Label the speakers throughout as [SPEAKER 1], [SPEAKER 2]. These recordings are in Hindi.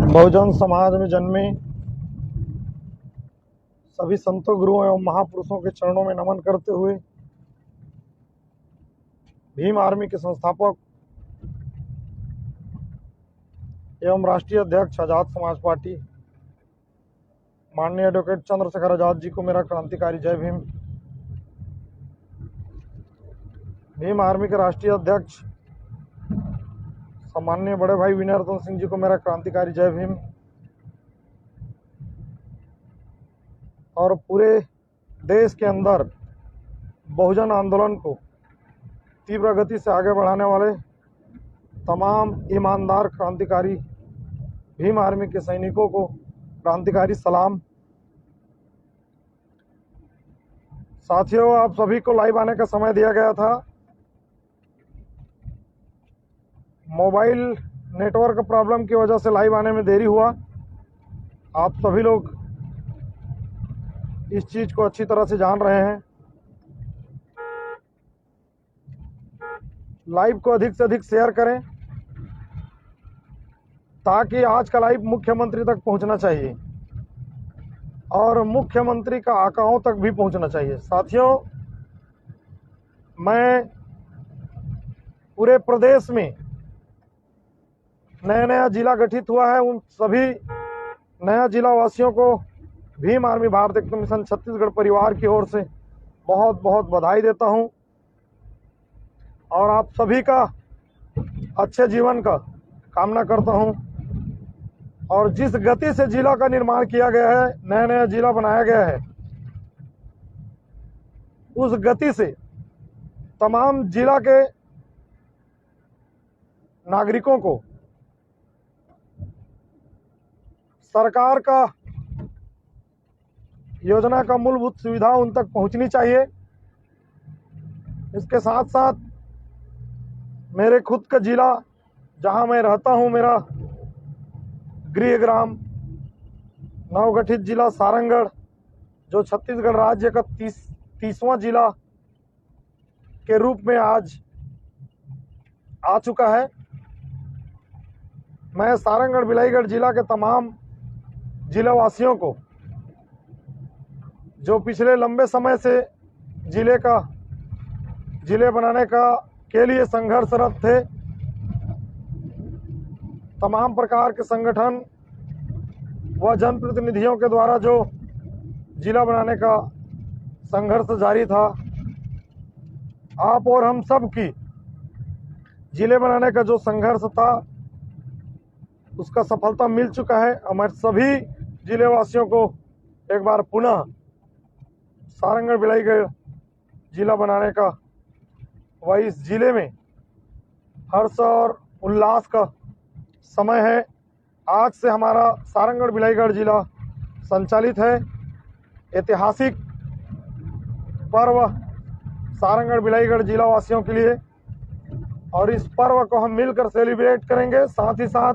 [SPEAKER 1] बहुजन समाज में जन्मे सभी संतों, गुरुओं एवं महापुरुषों के चरणों में नमन करते हुए भीम आर्मी के संस्थापक एवं राष्ट्रीय अध्यक्ष आजाद समाज पार्टी माननीय एडवोकेट चंद्रशेखर आजाद जी को मेरा क्रांतिकारी जय भीम। भीम आर्मी के राष्ट्रीय अध्यक्ष सम्माननीय बड़े भाई विनय रतन सिंह जी को मेरा क्रांतिकारी जय भीम। और पूरे देश के अंदर बहुजन आंदोलन को तीव्र गति से आगे बढ़ाने वाले तमाम ईमानदार क्रांतिकारी भीम आर्मी के सैनिकों को क्रांतिकारी सलाम। साथियों, आप सभी को लाइव आने का समय दिया गया था। मोबाइल नेटवर्क प्रॉब्लम की वजह से लाइव आने में देरी हुआ। आप सभी लोग इस चीज को अच्छी तरह से जान रहे हैं। लाइव को अधिक से अधिक शेयर करें ताकि आज का लाइव मुख्यमंत्री तक पहुंचना चाहिए और मुख्यमंत्री का आकाओं तक भी पहुंचना चाहिए। साथियों, मैं पूरे प्रदेश में नया जिला गठित हुआ है, उन सभी नया जिला वासियों को भीम आर्मी भारत एकता मिशन छत्तीसगढ़ परिवार की ओर से बहुत बहुत बधाई देता हूं और आप सभी का अच्छे जीवन का कामना करता हूं। और जिस गति से जिला का निर्माण किया गया है, नया जिला बनाया गया है, उस गति से तमाम जिला के नागरिकों को सरकार का योजना का मूलभूत सुविधा उन तक पहुंचनी चाहिए। इसके साथ साथ मेरे खुद का जिला जहां मैं रहता हूं, मेरा गृह ग्राम नवगठित जिला सारंगढ़, जो छत्तीसगढ़ राज्य का 30वां जिला के रूप में आज आ चुका है। मैं सारंगढ़ बिलाईगढ़ जिला के तमाम जिला वासियों को, जो पिछले लंबे समय से जिले बनाने के लिए संघर्षरत थे, तमाम प्रकार के संगठन व जनप्रतिनिधियों के द्वारा जो जिला बनाने का संघर्ष जारी था, आप और हम सब की जिले बनाने का जो संघर्ष था उसका सफलता मिल चुका है। हमारे सभी जिले वासियों को एक बार पुनः सारंगढ़ बिलाईगढ़ जिला बनाने का व इस जिले में हर्ष और उल्लास का समय है। आज से हमारा सारंगढ़ बिलाईगढ़ जिला संचालित है। ऐतिहासिक पर्व सारंगढ़ बिलाईगढ़ जिला वासियों के लिए, और इस पर्व को हम मिलकर सेलिब्रेट करेंगे। साथ ही साथ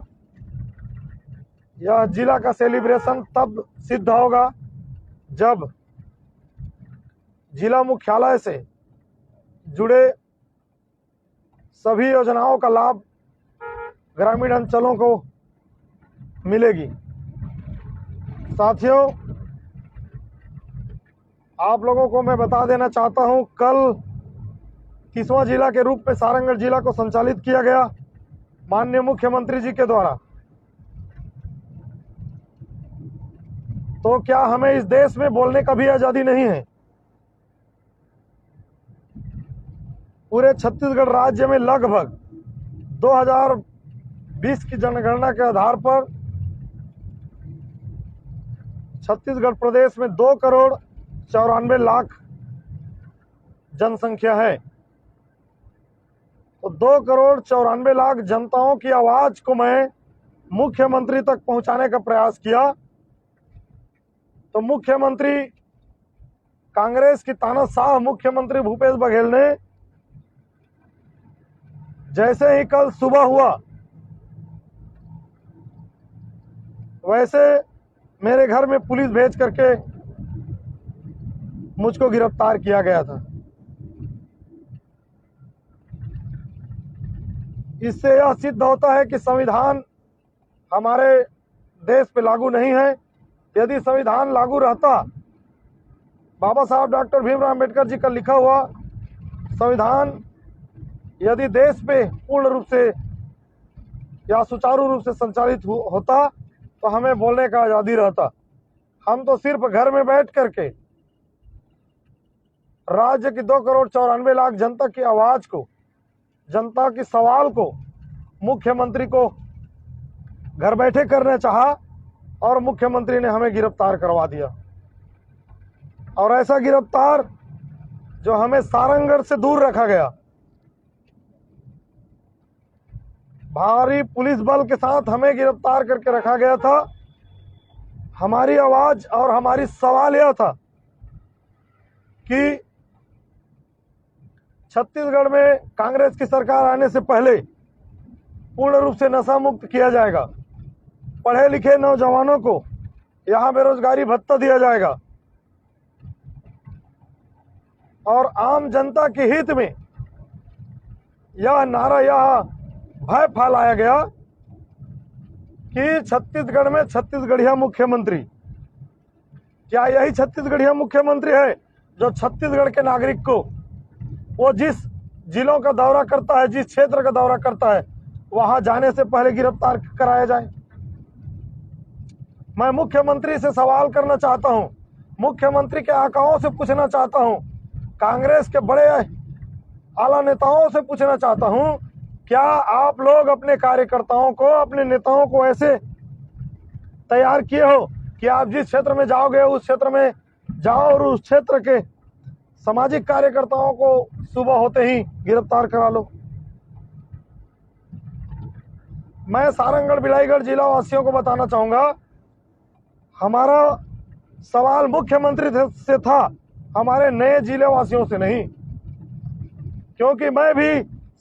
[SPEAKER 1] यह जिला का सेलिब्रेशन तब सिद्ध होगा जब जिला मुख्यालय से जुड़े सभी योजनाओं का लाभ ग्रामीण अंचलों को मिलेगी। साथियों, आप लोगों को मैं बता देना चाहता हूं, कल 30वां जिला के रूप में सारंगढ़ जिला को संचालित किया गया माननीय मुख्यमंत्री जी के द्वारा। तो क्या हमें इस देश में बोलने का भी आजादी नहीं है? पूरे छत्तीसगढ़ राज्य में लगभग 2020 की जनगणना के आधार पर छत्तीसगढ़ प्रदेश में 2,94,00,000 जनसंख्या है। तो 2,94,00,000 जनताओं की आवाज को मैं मुख्यमंत्री तक पहुंचाने का प्रयास किया। तो मुख्यमंत्री, कांग्रेस की तानाशाह मुख्यमंत्री भूपेश बघेल ने जैसे ही कल सुबह हुआ, वैसे मेरे घर में पुलिस भेज करके मुझको गिरफ्तार किया गया था। इससे यह सिद्ध होता है कि संविधान हमारे देश पे लागू नहीं है। यदि संविधान लागू रहता, बाबा साहब डॉक्टर भीमराव अंबेडकर जी का लिखा हुआ संविधान यदि देश पे पूर्ण रूप से या सुचारू रूप से संचालित होता तो हमें बोलने का आज़ादी रहता। हम तो सिर्फ घर में बैठ करके राज्य की 2,94,00,000 जनता की आवाज को, जनता की सवाल को मुख्यमंत्री को घर बैठे करना चाहा और मुख्यमंत्री ने हमें गिरफ्तार करवा दिया। और ऐसा गिरफ्तार जो हमें सारंगगढ़ से दूर रखा गया, भारी पुलिस बल के साथ हमें गिरफ्तार करके रखा गया था। हमारी आवाज और हमारी सवाल यह था कि छत्तीसगढ़ में कांग्रेस की सरकार आने से पहले पूर्ण रूप से नशा मुक्त किया जाएगा, पढ़े लिखे नौजवानों को यहाँ बेरोजगारी भत्ता दिया जाएगा और आम जनता के हित में यह नारा, यह भय फैलाया गया कि छत्तीसगढ़ में छत्तीसगढ़िया मुख्यमंत्री। क्या यही छत्तीसगढ़िया मुख्यमंत्री है जो छत्तीसगढ़ के नागरिक को वो जिस जिलों का दौरा करता है, जिस क्षेत्र का दौरा करता है, वहां जाने से पहले गिरफ्तार कराया जाए? मैं मुख्यमंत्री से सवाल करना चाहता हूं, मुख्यमंत्री के आकाओं से पूछना चाहता हूं, कांग्रेस के बड़े आला नेताओं से पूछना चाहता हूं, क्या आप लोग अपने कार्यकर्ताओं को, अपने नेताओं को ऐसे तैयार किए हो कि आप जिस क्षेत्र में जाओगे उस क्षेत्र में जाओ और उस क्षेत्र के सामाजिक कार्यकर्ताओं को सुबह होते ही गिरफ्तार करा लो? मैं सारंगगढ़ बिलाईगढ़ जिला वासियों को बताना चाहूंगा, हमारा सवाल मुख्यमंत्री से था, हमारे नए जिले वासियों से नहीं, क्योंकि मैं भी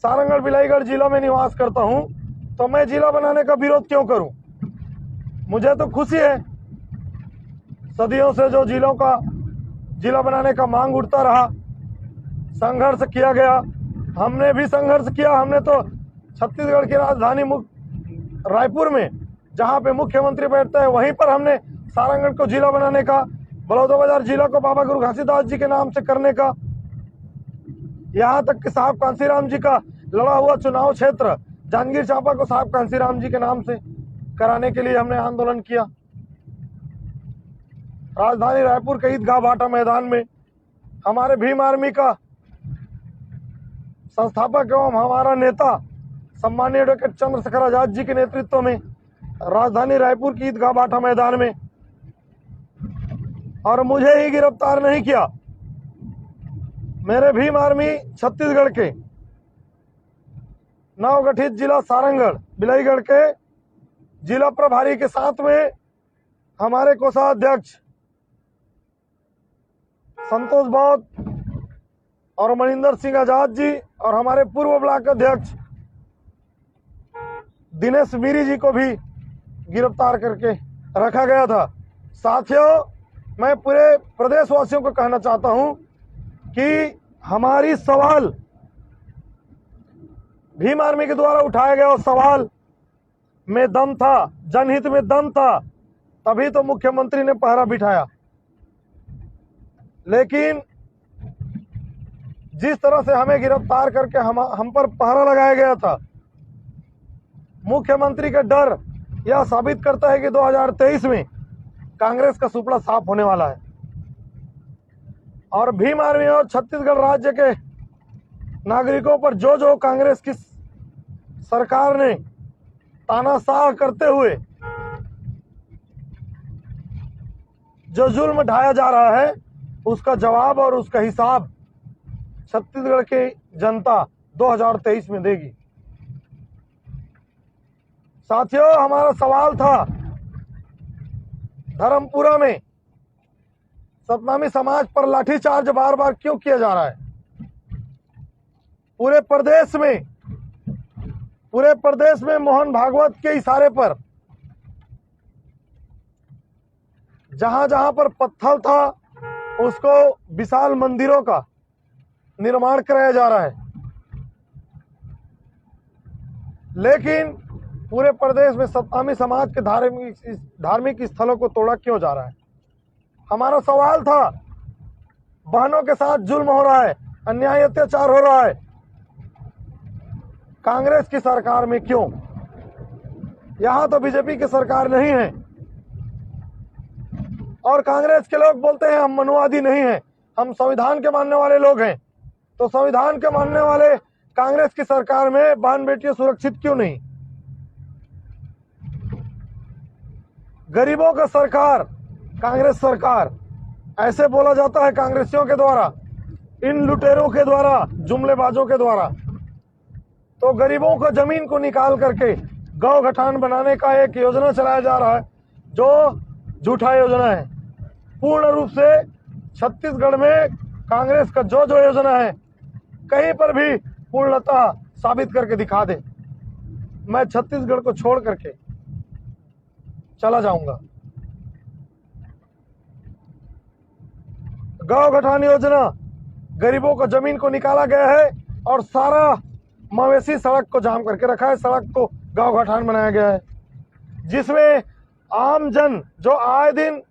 [SPEAKER 1] सारंगगढ़ बिलाईगढ़ जिला में निवास करता हूं, तो मैं जिला बनाने का विरोध क्यों करूं? मुझे तो खुशी है, सदियों से जो जिलों का जिला बनाने का मांग उठता रहा, संघर्ष किया गया, हमने भी संघर्ष किया। हमने तो छत्तीसगढ़ की राजधानी रायपुर में, जहां पे मुख्यमंत्री बैठते हैं, वहीं पर हमने सारंगगढ़ को जिला बनाने का, बलौदाबाजार जिला को बाबा गुरु घासीदास जी के नाम से करने का, यहाँ तक कि साहब कांसीराम जी का लड़ा हुआ चुनाव क्षेत्र जांजगीर चांपा को साहब कांसीराम जी के नाम से कराने के लिए हमने आंदोलन किया। राजधानी रायपुर के ईदगाह भाटा मैदान में हमारे भीम आर्मी का संस्थापक एवं हमारा नेता सम्मानीय एडवोकेट चंद्रशेखर आजाद जी के नेतृत्व में राजधानी रायपुर की ईदगाह भाटा मैदान में, और मुझे ही गिरफ्तार नहीं किया, मेरे भीम आर्मी छत्तीसगढ़ के नवगठित जिला सारंगगढ़ बिलाईगढ़ के जिला प्रभारी के साथ में हमारे कोषाध्यक्ष संतोष बौद्ध और मनिंदर सिंह आजाद जी और हमारे पूर्व ब्लॉक अध्यक्ष दिनेश मीरी जी को भी गिरफ्तार करके रखा गया था। साथियों, मैं पूरे प्रदेशवासियों को कहना चाहता हूं कि हमारी सवाल भीम आर्मी के द्वारा उठाया गया सवाल में दम था, जनहित में दम था, तभी तो मुख्यमंत्री ने पहरा बिठाया। लेकिन जिस तरह से हमें गिरफ्तार करके हम पर पहरा लगाया गया था, मुख्यमंत्री का डर यह साबित करता है कि 2023 में कांग्रेस का सुपड़ा साफ होने वाला है और भीम आर्मी और छत्तीसगढ़ राज्य के नागरिकों पर जो जो कांग्रेस की सरकार ने तानाशाह करते हुए जो जुल्म ढाया जा रहा है, उसका जवाब और उसका हिसाब छत्तीसगढ़ की जनता 2023 में देगी। साथियों, हमारा सवाल था, धर्मपुरा में सतनामी समाज पर लाठीचार्ज बार बार क्यों किया जा रहा है? पूरे प्रदेश में मोहन भागवत के इशारे पर जहां जहां पर पत्थर था, उसको विशाल मंदिरों का निर्माण कराया जा रहा है। लेकिन पूरे प्रदेश में सत्तामी समाज के धार्मिक स्थलों को तोड़ा क्यों जा रहा है? हमारा सवाल था, बहनों के साथ जुल्म हो रहा है, अन्याय अत्याचार हो रहा है, कांग्रेस की सरकार में क्यों? यहां तो बीजेपी की सरकार नहीं है और कांग्रेस के लोग बोलते हैं हम मनुवादी नहीं हैं, हम संविधान के मानने वाले लोग हैं। तो संविधान के मानने वाले कांग्रेस की सरकार में बहन बेटियां सुरक्षित क्यों नहीं? गरीबों का सरकार कांग्रेस सरकार, ऐसे बोला जाता है कांग्रेसियों के द्वारा, इन लुटेरों के द्वारा, जुमलेबाजों के द्वारा। तो गरीबों को जमीन को निकाल करके गौ गठान बनाने का एक योजना चलाया जा रहा है, जो झूठा योजना है। पूर्ण रूप से छत्तीसगढ़ में कांग्रेस का जो जो योजना है कहीं पर भी पूर्णतः साबित करके दिखा दे, मैं छत्तीसगढ़ को छोड़ करके चला जाऊंगा। गौ गठान योजना, गरीबों को जमीन को निकाला गया है और सारा मवेशी सड़क को जाम करके रखा है, सड़क को गौ गठान बनाया गया है, जिसमें आम जन जो आए दिन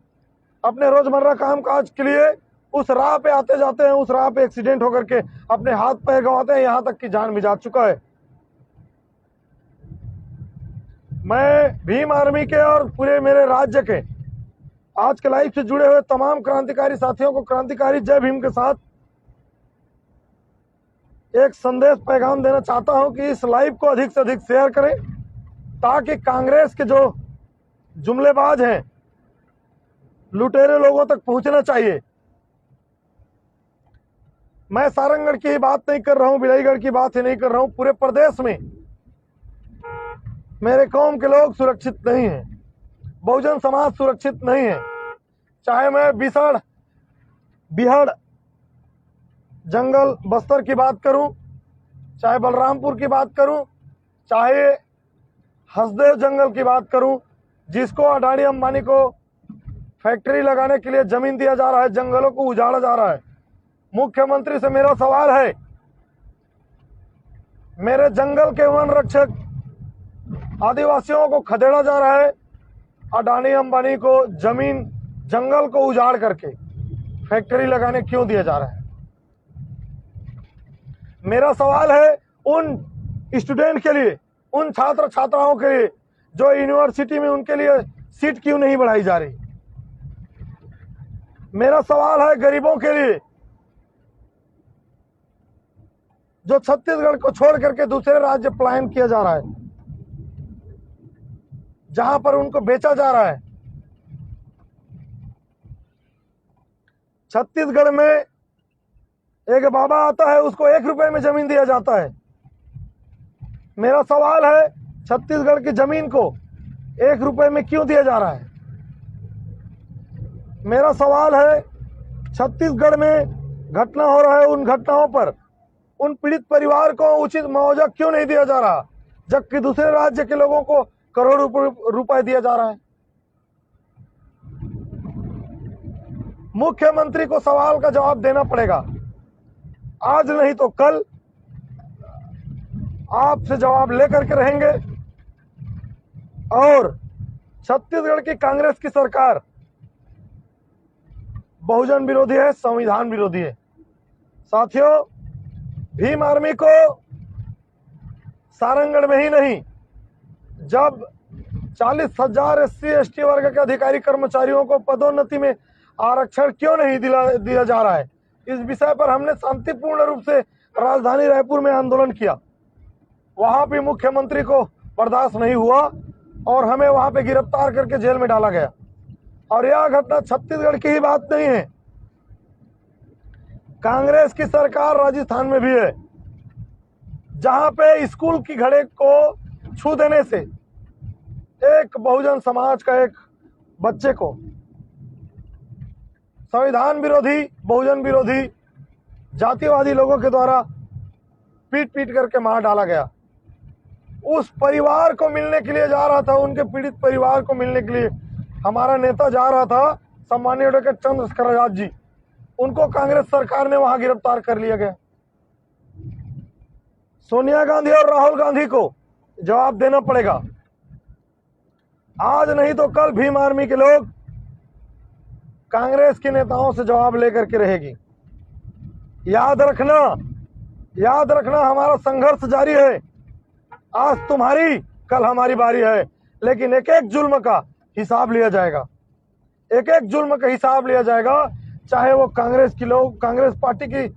[SPEAKER 1] अपने रोजमर्रा कामकाज के लिए उस राह पे आते जाते हैं, उस राह पे एक्सीडेंट होकर के अपने हाथ पैर गंवाते हैं, यहां तक कि जान भी जा चुका है। मैं भीम आर्मी के और पूरे मेरे राज्य के आज के लाइव से जुड़े हुए तमाम क्रांतिकारी साथियों को क्रांतिकारी जय भीम के साथ एक संदेश पैगाम देना चाहता हूं कि इस लाइव को अधिक से अधिक शेयर करें, ताकि कांग्रेस के जो जुमलेबाज हैं, लुटेरे लोगों तक पहुंचना चाहिए। मैं सारंगगढ़ की ही बात नहीं कर रहा हूं, बिलाईगढ़ की बात ही नहीं कर रहा हूं, पूरे प्रदेश में मेरे कौम के लोग सुरक्षित नहीं हैं, बहुजन समाज सुरक्षित नहीं है। चाहे मैं बिहड़ जंगल बस्तर की बात करूं, चाहे बलरामपुर की बात करूं, चाहे हसदेव जंगल की बात करूं, जिसको अडानी अंबानी को फैक्ट्री लगाने के लिए जमीन दिया जा रहा है, जंगलों को उजाड़ा जा रहा है। मुख्यमंत्री से मेरा सवाल है, मेरे जंगल के वन रक्षक आदिवासियों को खदेड़ा जा रहा है, अडानी अंबानी को जमीन जंगल को उजाड़ करके फैक्ट्री लगाने क्यों दिया जा रहा है? मेरा सवाल है उन स्टूडेंट के लिए, उन छात्र छात्राओं के लिए जो यूनिवर्सिटी में उनके लिए सीट क्यों नहीं बढ़ाई जा रही? मेरा सवाल है गरीबों के लिए जो छत्तीसगढ़ को छोड़ करके दूसरे राज्य पलायन किया जा रहा है, जहां पर उनको बेचा जा रहा है। छत्तीसगढ़ में एक बाबा आता है, उसको 1 रुपए में जमीन दिया जाता है। मेरा सवाल है छत्तीसगढ़ की जमीन को 1 रुपए में क्यों दिया जा रहा है? मेरा सवाल है छत्तीसगढ़ में घटना हो रहा है, उन घटनाओं पर उन पीड़ित परिवार को उचित मुआवजा क्यों नहीं दिया जा रहा, जबकि दूसरे राज्य के लोगों को करोड़ों रुपए दिया जा रहा है? मुख्यमंत्री को सवाल का जवाब देना पड़ेगा, आज नहीं तो कल आपसे जवाब लेकर के रहेंगे। और छत्तीसगढ़ की कांग्रेस की सरकार बहुजन विरोधी है, संविधान विरोधी है। साथियों, भीम आर्मी को सारंगगढ़ में ही नहीं, जब 40,000 SC ST वर्ग के अधिकारी कर्मचारियों को पदोन्नति में आरक्षण क्यों नहीं दिया जा रहा है, इस विषय पर हमने शांतिपूर्ण रूप से राजधानी रायपुर में आंदोलन किया। वहां भी मुख्यमंत्री को बर्दाश्त नहीं हुआ और हमें वहां पे गिरफ्तार करके जेल में डाला गया। और यह घटना छत्तीसगढ़ की ही बात नहीं है, कांग्रेस की सरकार राजस्थान में भी है, जहां पे स्कूल की घड़े को छू देने से एक बहुजन समाज का एक बच्चे को संविधान विरोधी, बहुजन विरोधी, जातिवादी लोगों के द्वारा पीट पीट करके मार डाला गया। उस परिवार को मिलने के लिए जा रहा था, उनके पीड़ित परिवार को मिलने के लिए हमारा नेता जा रहा था, सम्माननीय डॉक्टर चंद्रशेखर आजाद जी, उनको कांग्रेस सरकार ने वहां गिरफ्तार कर लिया गया। सोनिया गांधी और राहुल गांधी को जवाब देना पड़ेगा आज नहीं तो कल भीम आर्मी के लोग कांग्रेस के नेताओं से जवाब लेकर के रहेगी। याद रखना हमारा संघर्ष जारी है। आज तुम्हारी कल हमारी बारी है, लेकिन एक एक जुल्म का हिसाब लिया जाएगा। एक एक जुल्म का हिसाब लिया जाएगा, चाहे वो कांग्रेस पार्टी की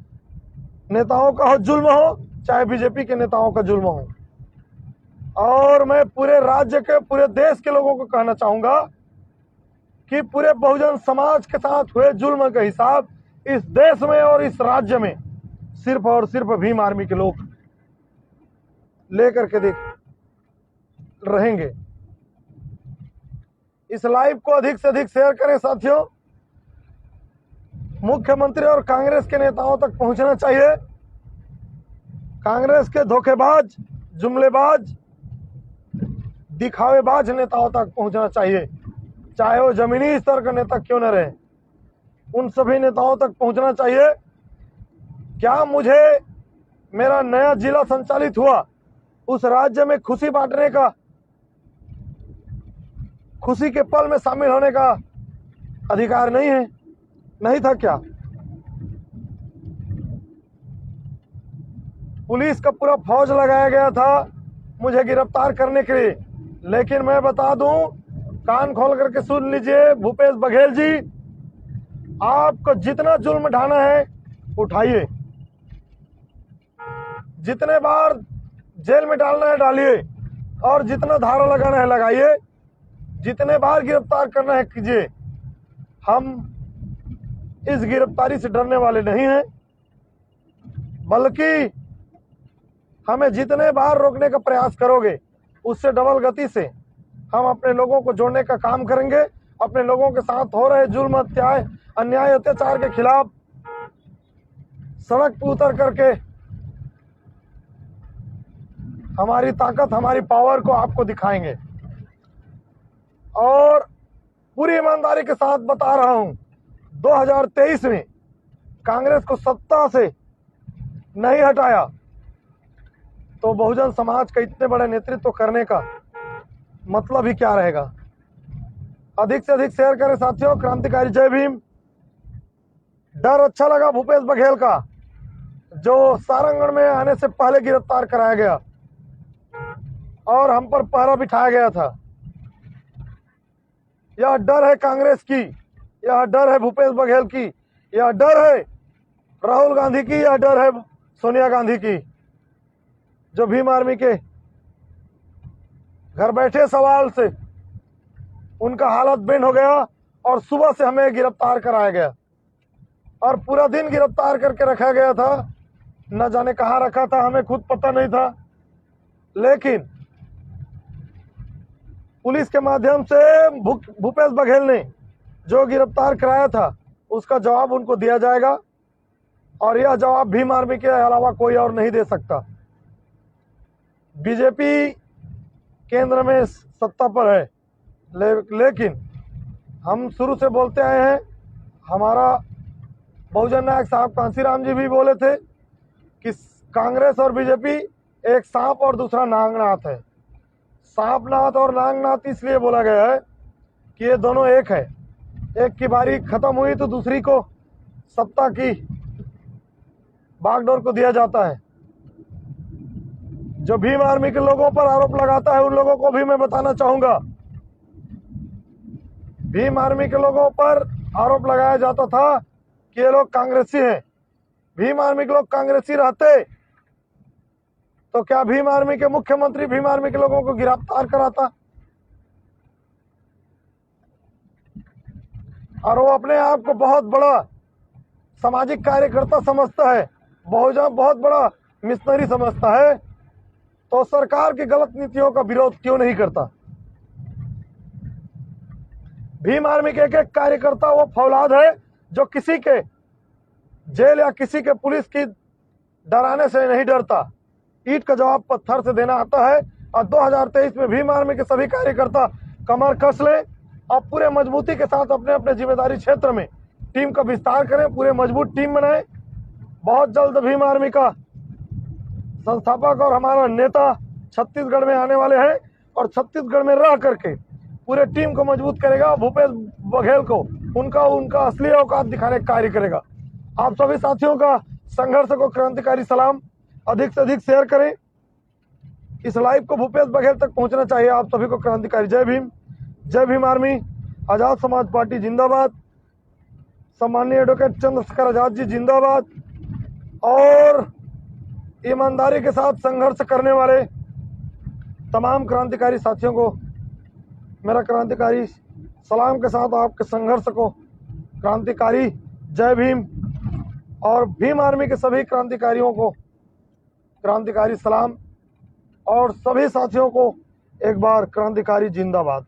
[SPEAKER 1] नेताओं का हो जुल्म हो, चाहे बीजेपी के नेताओं का जुल्म हो। और मैं पूरे राज्य के, पूरे देश के लोगों को कहना चाहूंगा कि पूरे बहुजन समाज के साथ हुए जुल्म का हिसाब इस देश में और इस राज्य में सिर्फ और सिर्फ भीम आर्मी के लोग लेकर के देख रहेंगे। इस लाइव को अधिक से अधिक शेयर करें साथियों। मुख्यमंत्री और कांग्रेस के नेताओं तक पहुंचना चाहिए। कांग्रेस के धोखेबाज, जुमलेबाज, दिखावेबाज नेताओं तक पहुंचना चाहिए, चाहे वो जमीनी स्तर का नेता क्यों न रहे। उन सभी नेताओं तक पहुंचना चाहिए। क्या मुझे मेरा नया जिला संचालित हुआ उस राज्य में खुशी बांटने का, खुशी के पल में शामिल होने का अधिकार नहीं है? नहीं था क्या? पुलिस का पूरा फौज लगाया गया था मुझे गिरफ्तार करने के लिए, लेकिन मैं बता दूं, कान खोल करके सुन लीजिए भूपेश बघेल जी, आपको जितना जुल्म ढाना है उठाइए, जितने बार जेल में डालना है डालिए, और जितना धारा लगाना है लगाइए, जितने बार गिरफ्तार करना है कीजिए। हम इस गिरफ्तारी से डरने वाले नहीं हैं, बल्कि हमें जितने बार रोकने का प्रयास करोगे उससे डबल गति से हम अपने लोगों को जोड़ने का काम करेंगे। अपने लोगों के साथ हो रहे जुल्म, अन्याय, अत्याचार के खिलाफ सड़क पर उतर करके हमारी ताकत, हमारी पावर को आपको दिखाएंगे। और पूरी ईमानदारी के साथ बता रहा हूं, 2023 में कांग्रेस को सत्ता से नहीं हटाया तो बहुजन समाज का इतने बड़े नेतृत्व करने का मतलब ही क्या रहेगा। अधिक से अधिक शेयर करें साथियों। क्रांतिकारी जय भीम। डर अच्छा लगा भूपेश बघेल का, जो सारंगगढ़ में आने से पहले गिरफ्तार कराया गया और हम पर पहरा बिठाया गया था। यह डर है कांग्रेस की, यह डर है भूपेश बघेल की, यह डर है राहुल गांधी की, यह डर है सोनिया गांधी की, जो भीम आर्मी के घर बैठे सवाल से उनका हालत बेन हो गया और सुबह से हमें गिरफ्तार कराया गया और पूरा दिन गिरफ्तार करके रखा गया था। न जाने कहां रखा था, हमें खुद पता नहीं था, लेकिन पुलिस के माध्यम से भूपेश बघेल ने जो गिरफ्तार कराया था उसका जवाब उनको दिया जाएगा और यह जवाब भीम आर्मी के अलावा कोई और नहीं दे सकता। बीजेपी केंद्र में सत्ता पर है, लेकिन हम शुरू से बोलते आए हैं, हमारा बहुजन नायक साहब कांसीराम जी भी बोले थे कि कांग्रेस और बीजेपी एक सांप और दूसरा नागनाथ है। सांपनाथ और नागनाथ इसलिए बोला गया है कि ये दोनों एक है, एक की बारी खत्म हुई तो दूसरी को सत्ता की बागडोर को दिया जाता है। जो भीम आर्मी के लोगों पर आरोप लगाता है उन लोगों को भी मैं बताना चाहूंगा, भीम आर्मी के लोगों पर आरोप लगाया जाता था कि ये लोग कांग्रेसी हैं। भीम आर्मी के लोग कांग्रेसी रहते तो क्या भीम आर्मी के मुख्यमंत्री भीम आर्मी के लोगों को गिरफ्तार कराता? और वो अपने आप को बहुत बड़ा सामाजिक कार्यकर्ता समझता है, बहुत बड़ा मिशनरी समझता है, तो सरकार की गलत नीतियों का विरोध क्यों नहीं करता? भीम आर्मी के एक कार्यकर्ता वो फौलाद है जो किसी के जेल या किसी के पुलिस की डराने से नहीं डरता, ईंट का जवाब पत्थर से देना आता है। और 2023 में भीम आर्मी के सभी कार्यकर्ता कमर कस लें और पूरे मजबूती के साथ अपने अपने जिम्मेदारी क्षेत्र में टीम का विस्तार करें, पूरे मजबूत टीम बनाएं। बहुत जल्द भीम आर्मी का संस्थापक और हमारा नेता छत्तीसगढ़ में आने वाले हैं और छत्तीसगढ़ में रह करके पूरे टीम को मजबूत करेगा, भूपेश बघेल को उनका असली औकात दिखाने का कार्य करेगा। आप सभी साथियों का संघर्ष को क्रांतिकारी सलाम, अधिक से अधिक शेयर करें। इस लाइव को भूपेश बघेल तक पहुंचना चाहिए आप सभी को। क्रांतिकारी जय भीम आर्मी, आजाद समाज पार्टी जिंदाबाद, सम्माननीय एडवोकेट चंद्रशेखर आजाद जी जिंदाबाद। और ईमानदारी के साथ संघर्ष करने वाले तमाम क्रांतिकारी साथियों को मेरा क्रांतिकारी सलाम के साथ आपके संघर्ष को क्रांतिकारी जय भीम, और भीम आर्मी के सभी क्रांतिकारियों को क्रांतिकारी सलाम, और सभी साथियों को एक बार क्रांतिकारी जिंदाबाद।